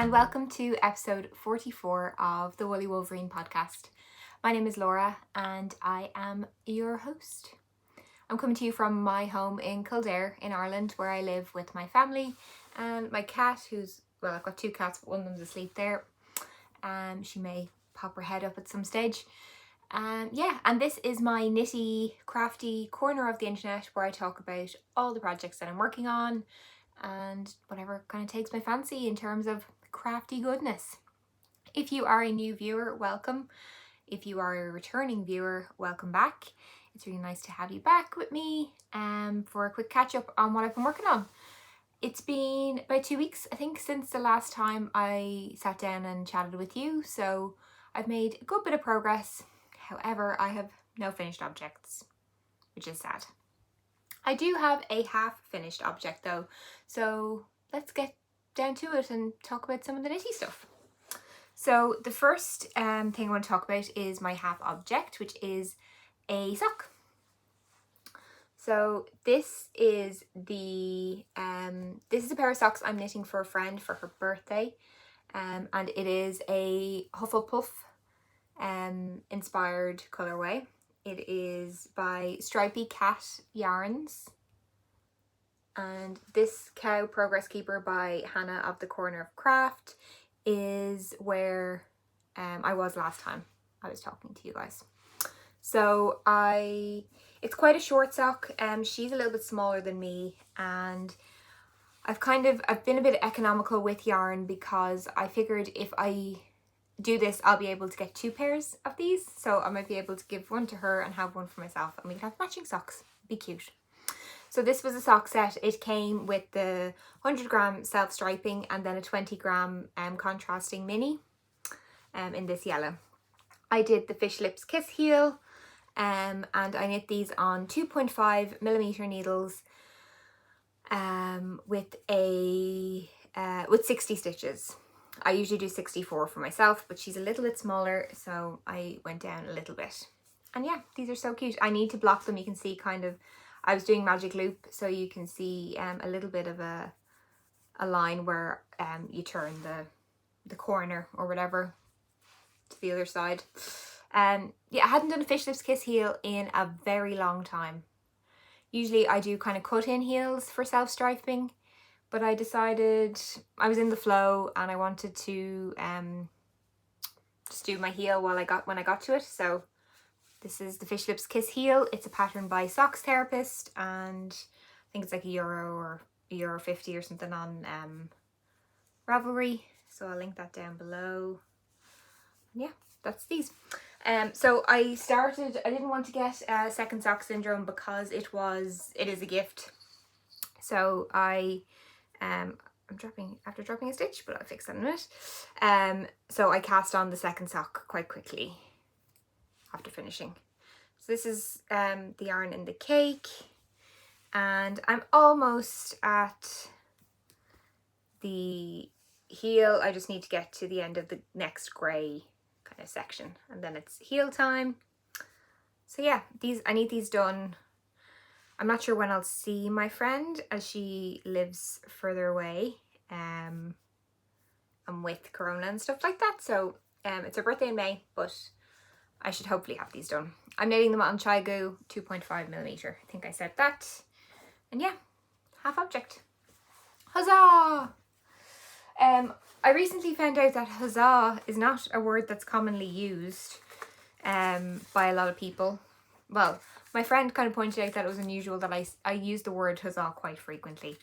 Welcome to episode 44 of the Woolly Wolverine podcast. My name is Laura and I am your host. I'm coming to you from my home in Kildare in Ireland, where I live with my family and my cat, I've got two cats, but one of them's asleep there. She may pop her head up at some stage. And this is my nitty, crafty corner of the internet where I talk about all the projects that I'm working on and whatever kind of takes my fancy in terms of crafty goodness. If you are a new viewer, welcome. If you are a returning viewer, welcome back. It's really nice to have you back with me for a quick catch up on what I've been working on. It's been about 2 weeks, I think, since the last time I sat down and chatted with you, so I've made a good bit of progress. However, I have no finished objects, which is sad. I do have a half finished object though, so let's get down to it and talk about some of the nitty stuff. So the first thing I want to talk about is my half object, which is a sock. So this is a pair of socks I'm knitting for a friend for her birthday, and it is a Hufflepuff inspired colorway. It is by Stripey Cat Yarns. And this Cow Progress Keeper by Hannah of the Corner of Craft is where I was last time I was talking to you guys. So it's quite a short sock. She's a little bit smaller than me, and I've been a bit economical with yarn because I figured if I do this, I'll be able to get 2 pairs of these. So I might be able to give one to her and have one for myself, and we can have matching socks. Be cute. So this was a sock set. It came with the 100 gram self-striping and then a 20 gram contrasting mini in this yellow. I did the fish lips kiss heel and I knit these on 2.5 millimeter needles with 60 stitches. I usually do 64 for myself, but she's a little bit smaller, so I went down a little bit. And yeah, these are so cute. I need to block them. You can see I was doing magic loop, so you can see a little bit of a line where you turn the corner or whatever to the other side. I hadn't done a fish lips kiss heel in a very long time. Usually I do kind of cut in heels for self-striping, but I decided I was in the flow and I wanted to just do my heel when I got to it. So this is the Fish Lips Kiss heel. It's a pattern by Socks Therapist, and I think it's like €1 or €1.50 or something on Ravelry. So I'll link that down below. Yeah, that's these. So I didn't want to get second sock syndrome because it is a gift. So I'm after dropping a stitch, but I'll fix that in a minute. So I cast on the second sock quite quickly after finishing. So this is the yarn in the cake, and I'm almost at the heel. I just need to get to the end of the next grey kind of section, and then it's heel time. So yeah, I need these done. I'm not sure when I'll see my friend, as she lives further away and with Corona and stuff like that. So it's her birthday in May, but I should hopefully have these done. I'm knitting them on Chaigu 2.5 millimeter. I think I said that. And yeah, half object. Huzzah! I recently found out that huzzah is not a word that's commonly used by a lot of people. Well, my friend kind of pointed out that it was unusual that I use the word huzzah quite frequently.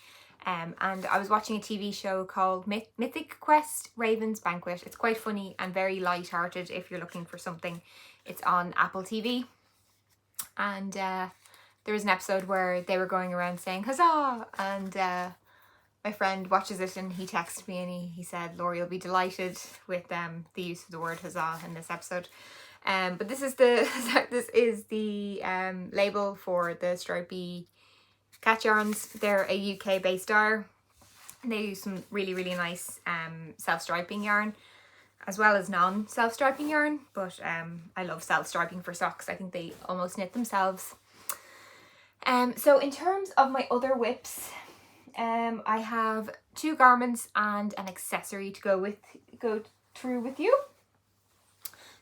And I was watching a TV show called Mythic Quest Raven's Banquet. It's quite funny and very light-hearted if you're looking for something. It's on Apple TV. And there was an episode where they were going around saying huzzah, and my friend watches it and he texted me and he said, "Laura, you'll be delighted with the use of the word huzzah in this episode." But this is the label for the Stripey cat yarns. They're a UK based dyer. And they use some really, really nice self-striping yarn, as well as non-self-striping yarn. But I love self-striping for socks. I think they almost knit themselves. So in terms of my other whips, I have 2 garments and an accessory to go through with you.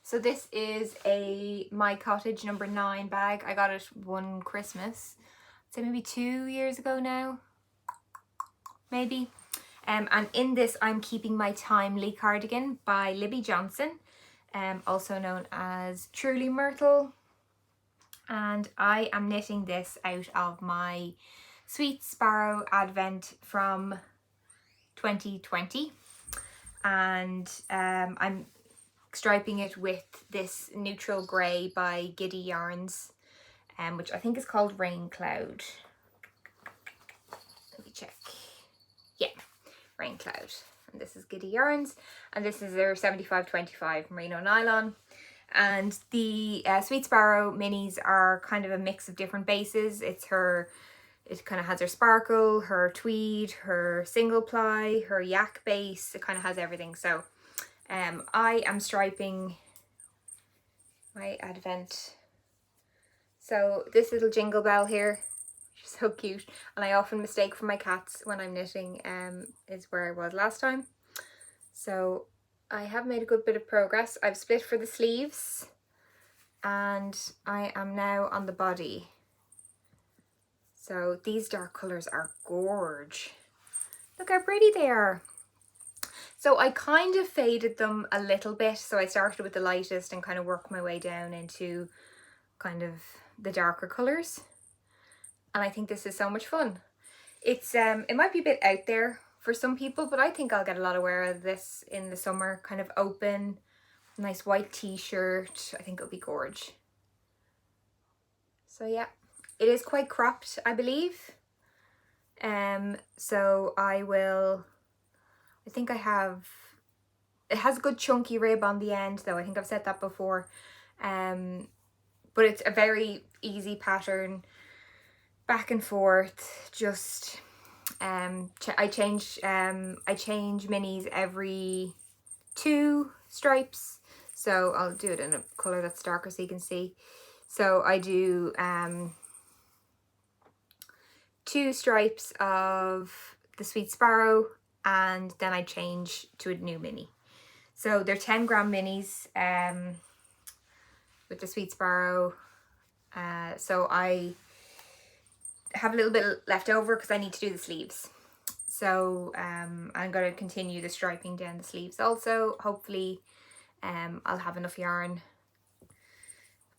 So this is a My Cottage number 9 bag. I got it one Christmas, so maybe 2 years ago now, maybe. And in this I'm keeping my Timely cardigan by Libby Johnson, also known as Truly Myrtle. And I am knitting this out of my Sweet Sparrow Advent from 2020. And I'm striping it with this neutral grey by Giddy Yarns, which I think is called Rain Cloud. Let me check. Yeah, Rain Cloud. And this is Giddy Yarns, and this is their 75/25 merino nylon. And the Sweet Sparrow minis are kind of a mix of different bases. It kind of has her sparkle, her tweed, her single ply, her yak base. It kind of has everything. So I am striping my Advent. So this little jingle bell here, she's so cute, and I often mistake for my cats when I'm knitting, is where I was last time. So I have made a good bit of progress. I've split for the sleeves, and I am now on the body. So these dark colours are gorge. Look how pretty they are. So I kind of faded them a little bit. So I started with the lightest and kind of worked my way down into kind of the darker colours. And I think this is so much fun. It's it might be a bit out there for some people, but I think I'll get a lot of wear out of this in the summer. Kind of open, nice white t-shirt. I think it'll be gorge. So yeah, it is quite cropped, I believe. So I think it has a good chunky rib on the end though. I think I've said that before. But it's a very easy pattern, back and forth. Just I change minis every 2 stripes, so I'll do it in a color that's darker so you can see. So I do 2 stripes of the Sweet Sparrow, and then I change to a new mini. So they're 10-gram minis with the Sweet Sparrow. So I have a little bit left over because I need to do the sleeves. So I'm going to continue the striping down the sleeves also. Hopefully I'll have enough yarn,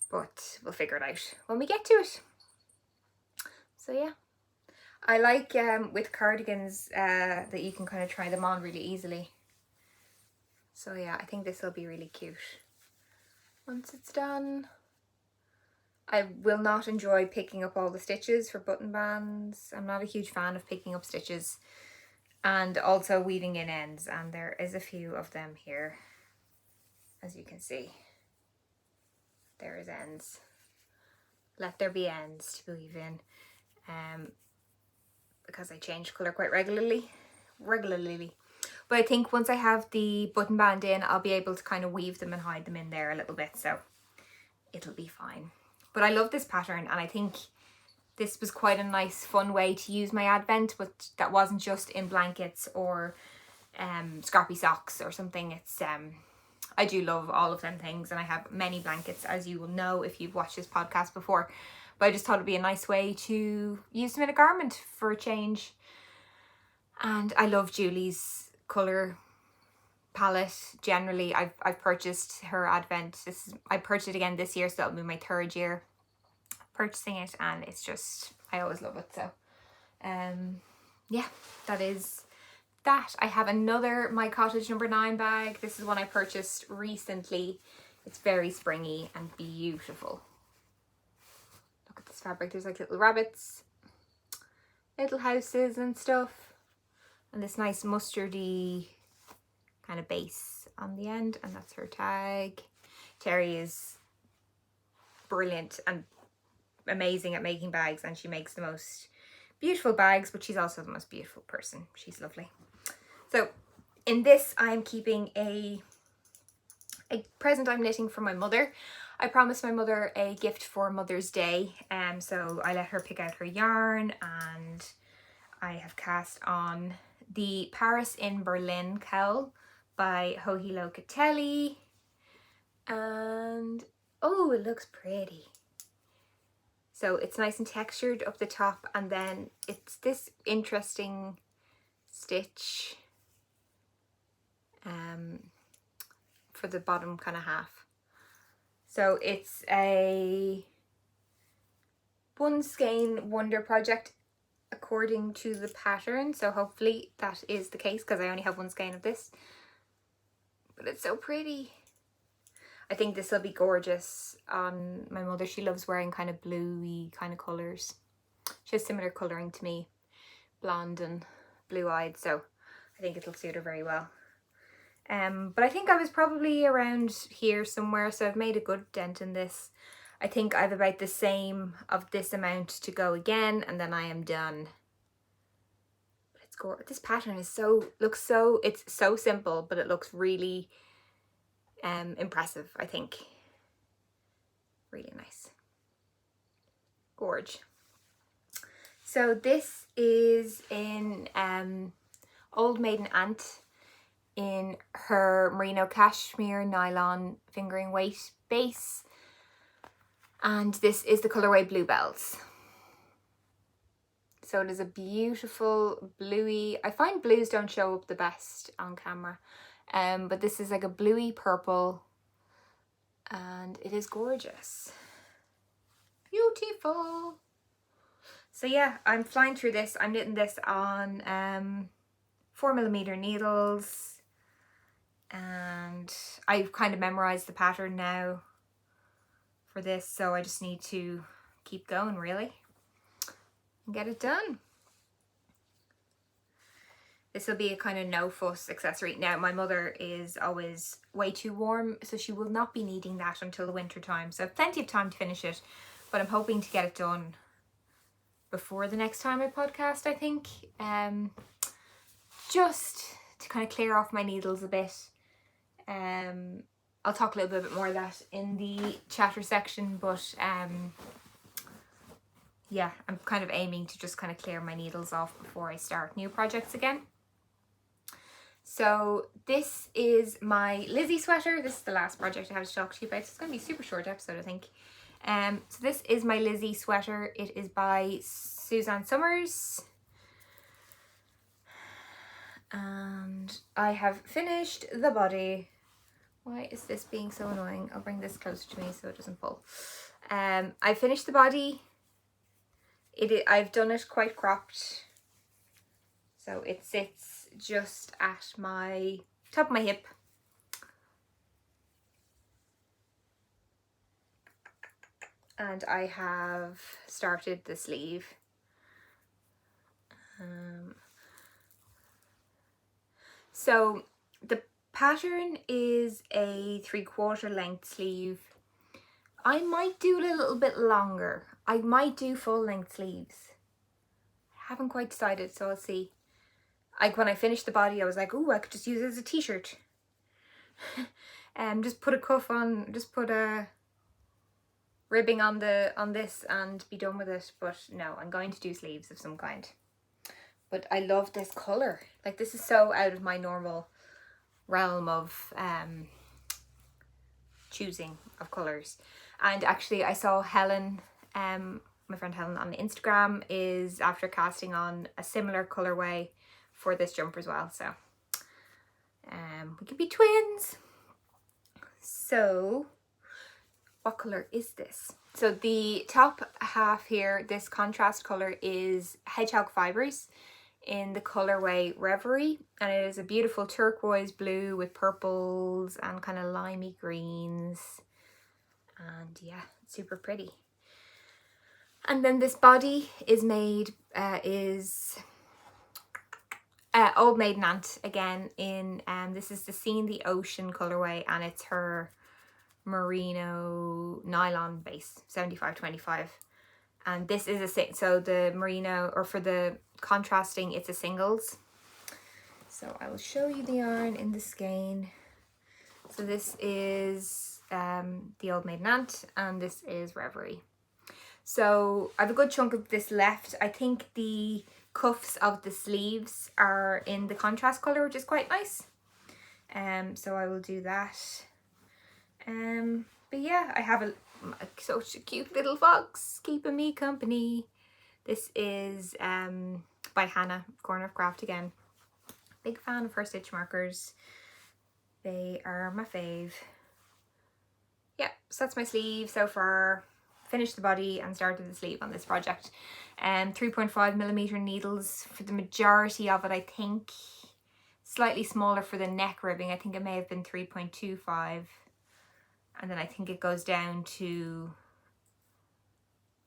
but we'll figure it out when we get to it. So yeah, I like with cardigans that you can kind of try them on really easily. So yeah, I think this will be really cute once it's done. I will not enjoy picking up all the stitches for button bands. I'm not a huge fan of picking up stitches and also weaving in ends, and there is a few of them here, as you can see. There is ends. Let there be ends to weave in, because I change colour quite regularly. But I think once I have the button band in, I'll be able to kind of weave them and hide them in there a little bit, so it'll be fine. But I love this pattern, and I think this was quite a nice fun way to use my Advent, but that wasn't just in blankets or scrappy socks or something. It's I do love all of them things, and I have many blankets, as you will know if you've watched this podcast before. But I just thought it'd be a nice way to use them in a garment for a change. And I love Julie's colour palette generally. I've purchased her Advent. I purchased it again this year, so that'll be my 3rd year purchasing it, and it's just, I always love it. So yeah, that is that. I have another My Cottage number 9 bag. This is one I purchased recently. It's very springy and beautiful. Look at this fabric. There's like little rabbits, little houses and stuff, and this nice mustardy kind of base on the end, and that's her tag. Terry is brilliant and amazing at making bags, and she makes the most beautiful bags, but she's also the most beautiful person. She's lovely. So in this, I'm keeping a present I'm knitting for my mother. I promised my mother a gift for Mother's Day, so I let her pick out her yarn, and I have cast on the Paris in Berlin cowl by Hohi Locatelli, and oh, it looks pretty. So it's nice and textured up the top, and then it's this interesting stitch for the bottom kind of half. So it's a one skein wonder project according to the pattern, so hopefully that is the case, because I only have one skein of this. But it's so pretty. I think this will be gorgeous on my mother. She loves wearing kind of bluey kind of colours. She has similar colouring to me, blonde and blue-eyed, so I think it'll suit her very well. But I think I was probably around here somewhere, so I've made a good dent in this. I think I've about the same of this amount to go again, and then I am done. But it's gorgeous. This pattern is it's so simple, but it looks really impressive, I think. Really nice. Gorge. So this is in Old Maiden Ant in her merino cashmere nylon fingering weight base, and this is the colourway Bluebells. So it is a beautiful bluey. I find blues don't show up the best on camera, but this is like a bluey purple, and it is gorgeous. Beautiful. So yeah, I'm flying through this. I'm knitting this on 4mm needles, and I've kind of memorized the pattern now for this, so I just need to keep going really and get it done. This will be a kind of no fuss accessory. Now my mother is always way too warm, so she will not be needing that until the winter time, so I have plenty of time to finish it, but I'm hoping to get it done before the next time I podcast, I think. Just to kind of clear off my needles a bit. I'll talk a little bit more of that in the chatter section, but yeah, I'm kind of aiming to just kind of clear my needles off before I start new projects again. So this is my Lizzie sweater. This is the last project I have to talk to you about. It's going to be a super short episode, I think. So this is my Lizzie sweater. It is by Suzanne Summers. And I have finished the body. Why is this being so annoying? I'll bring this closer to me so it doesn't pull. I finished the body. I've done it quite cropped, so it sits just at my top of my hip. And I have started the sleeve. So the pattern is a 3/4 length sleeve. I might do it a little bit longer. I might do full length sleeves. I haven't quite decided, so I'll see. Like when I finished the body, I was like, oh, I could just use it as a t-shirt. Just put a cuff on, just put a ribbing on this and be done with it. But no, I'm going to do sleeves of some kind. But I love this colour. Like, this is so out of my normal realm of choosing of colours. And actually I saw Helen, my friend Helen on Instagram, is after casting on a similar colourway for this jumper as well. So we could be twins. So what colour is this? So the top half here, this contrast colour is Hedgehog Fibres in the colourway Ravelry, and it is a beautiful turquoise blue with purples and kind of limey greens, and yeah, it's super pretty. And then this body is made Old Maiden Ant again in this is the Scene the Ocean colourway, and it's her merino nylon base, 75-25. And this is so the merino, or for the contrasting, it's a singles. So I will show you the yarn in the skein. So this is the Old Maiden Aunt, and this is Ravelry. So I have a good chunk of this left. I think the cuffs of the sleeves are in the contrast colour, which is quite nice. So I will do that. But yeah, I have such a cute little fox keeping me company. This is by Hannah, Corner of Craft again. Big fan of her stitch markers. They are my fave. Yeah, so that's my sleeve so far. Finished the body and started the sleeve on this project. 3.5mm needles for the majority of it, I think. Slightly smaller for the neck ribbing. I think it may have been 3.25. And then I think it goes down to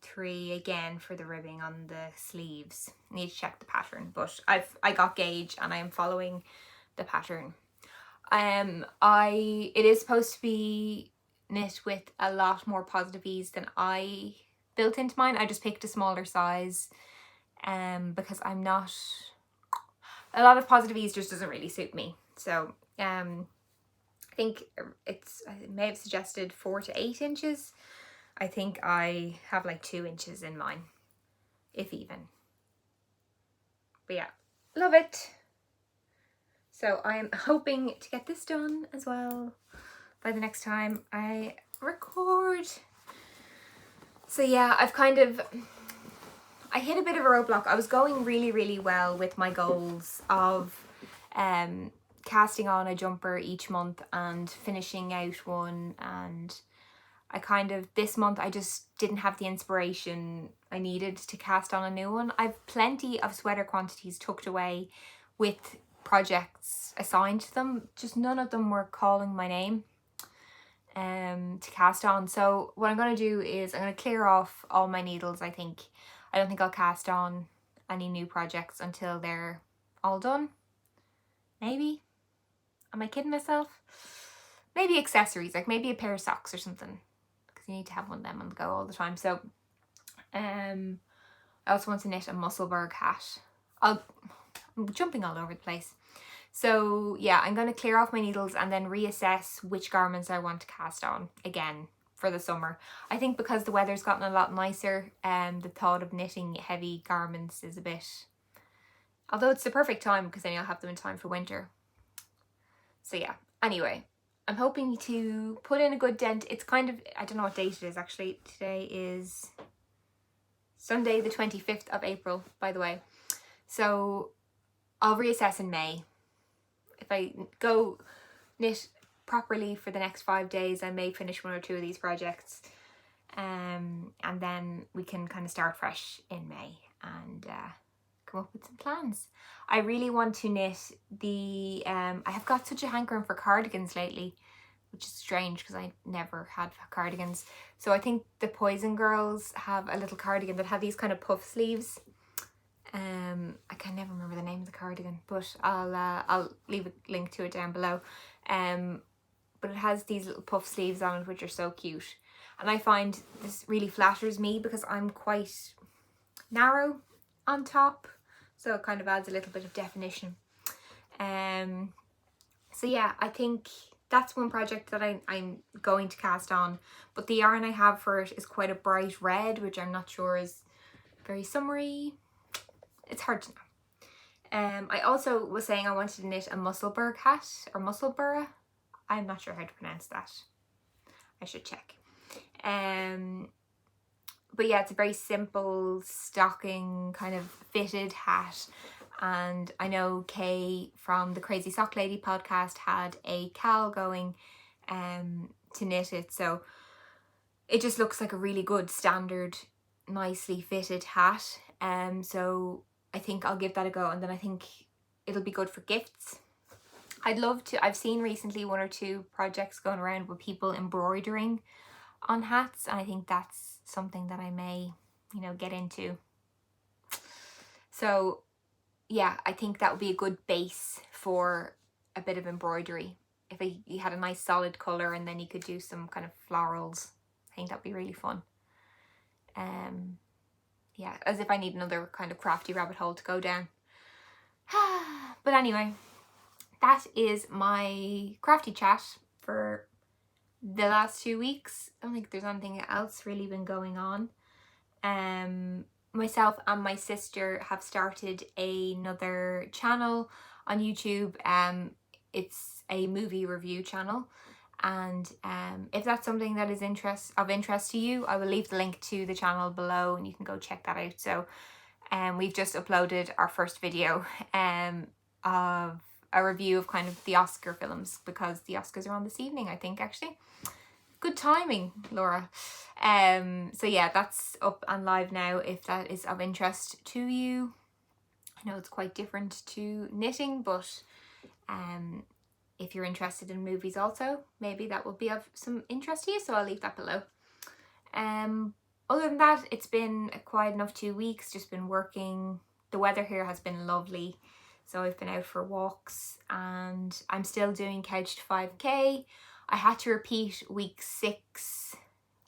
3 again for the ribbing on the sleeves. Need to check the pattern, but I got gauge and I am following the pattern. It is supposed to be knit with a lot more positive ease than I built into mine. I just picked a smaller size because I'm not, a lot of positive ease just doesn't really suit me. So I think I may have suggested 4 to 8 inches. I think I have like 2 inches in mine, if even. But yeah, love it. So I am hoping to get this done as well by the next time I record. So yeah, I hit a bit of a roadblock. I was going really well with my goals of casting on a jumper each month and finishing out one, and this month I just didn't have the inspiration I needed to cast on a new one. I've plenty of sweater quantities tucked away with projects assigned to them, just none of them were calling my name to cast on. So what I'm going to do is I'm going to clear off all my needles. I don't think I'll cast on any new projects until they're all done. Maybe. Am I kidding myself? Maybe accessories, like maybe a pair of socks or something, because you need to have one of them on the go all the time. So I also want to knit a Musselburgh hat. I'm jumping all over the place. So yeah, I'm going to clear off my needles and then reassess which garments I want to cast on again for the summer. I think because the weather's gotten a lot nicer, the thought of knitting heavy garments is a bit, although it's the perfect time because then you'll have them in time for winter. So yeah, anyway, I'm hoping to put in a good dent. It's I don't know what date it is actually. Today is Sunday the 25th of April, by the way. So I'll reassess in May. If I go knit properly for the next 5 days, I may finish 1 or 2 of these projects. And then we can kind of start fresh in May and come up with some plans. I really want to knit the, I have got such a hankering for cardigans lately, which is strange because I never had cardigans. So I think the Poison Girls have a little cardigan that have these kind of puff sleeves. I can never remember the name of the cardigan, but I'll leave a link to it down below. But it has these little puff sleeves on it, which are so cute. And I find this really flatters me because I'm quite narrow on top, so it kind of adds a little bit of definition. So yeah, I think that's one project that I'm going to cast on, but the yarn I have for it is quite a bright red, which I'm not sure is very summery. It's hard to know. I also was saying I wanted to knit a Musselburgh hat, or Musselburgh. I'm not sure how to pronounce that. I should check. But yeah, it's a very simple stocking kind of fitted hat. And I know Kay from the Crazy Sock Lady podcast had a Cal going to knit it. So it just looks like a really good standard, nicely fitted hat. So I think I'll give that a go, and then I think it'll be good for gifts. I'd love to, I've seen recently 1 or 2 projects going around with people embroidering on hats, and I think that's something that I may, get into. So yeah, I think that would be a good base for a bit of embroidery if he had a nice solid colour, and then you could do some kind of florals. I think that'd be really fun. Yeah, as if I need another kind of crafty rabbit hole to go down. But anyway, that is my crafty chat for the last 2 weeks. I don't think there's anything else really been going on. Myself and my sister have started another channel on YouTube. It's a movie review channel, and if that's something that is of interest to you, I will leave the link to the channel below and you can go check that out. So we've just uploaded our first video of a review of kind of the Oscar films, because the Oscars are on this evening, I think, actually. Good timing, Laura. So yeah, that's up and live now if that is of interest to you. I know it's quite different to knitting, but if you're interested in movies also, maybe that will be of some interest to you, so I'll leave that below. Other than that, it's been a quiet enough 2 weeks, just been working. The weather here has been lovely, so I've been out for walks, and I'm still doing Couch to 5k. I had to repeat week 6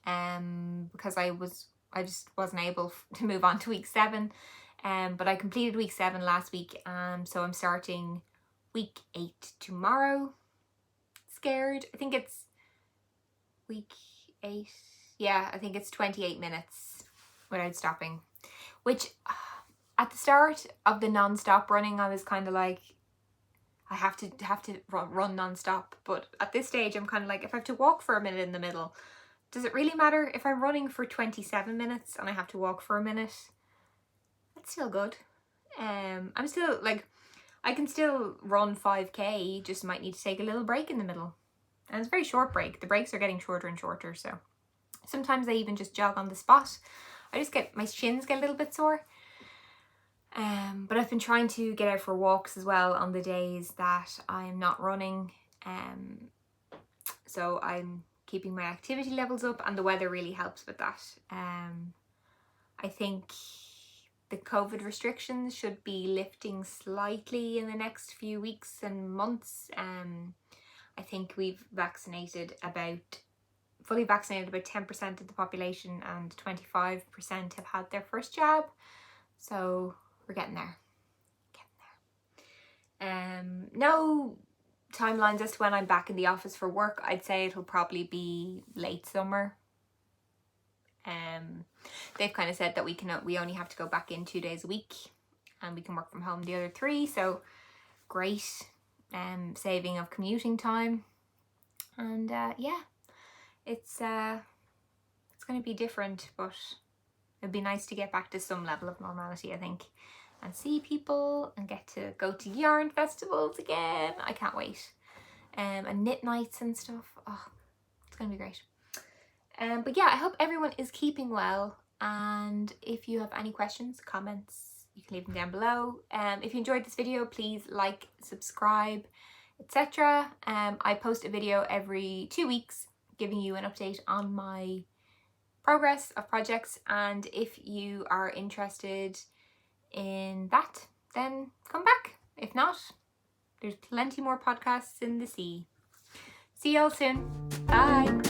because I just wasn't able to move on to week 7, but I completed week 7 last week, so I'm starting week 8 tomorrow. Scared. I think it's week 8. Yeah, I think it's 28 minutes without stopping, which at the start of the non-stop running I was kind of like, I have to run non-stop, but at this stage I'm kind of like, if I have to walk for a minute in the middle, does it really matter? If I'm running for 27 minutes and I have to walk for a minute, that's still good. I'm still like, I can still run 5k, just might need to take a little break in the middle, and it's a very short break. The breaks are getting shorter and shorter, so sometimes I even just jog on the spot. My shins get a little bit sore. But I've been trying to get out for walks as well on the days that I'm not running. So I'm keeping my activity levels up, and the weather really helps with that. I think the COVID restrictions should be lifting slightly in the next few weeks and months. I think we've fully vaccinated about 10% of the population, and 25% have had their first jab. So we're getting there. No timelines as to when I'm back in the office for work. I'd say it'll probably be late summer. They've kind of said that we only have to go back in 2 days a week, and we can work from home the other 3. So great, saving of commuting time, and yeah, it's going to be different, but it'd be nice to get back to some level of normality, I think, and see people and get to go to yarn festivals again. I can't wait. And knit nights and stuff. Oh, it's gonna be great. But yeah, I hope everyone is keeping well, and if you have any questions, comments, you can leave them down below. If you enjoyed this video, please like, subscribe, etc. I post a video every 2 weeks giving you an update on my progress of projects, and if you are interested in that, then come back. If not, there's plenty more podcasts in the sea. See y'all soon. Bye.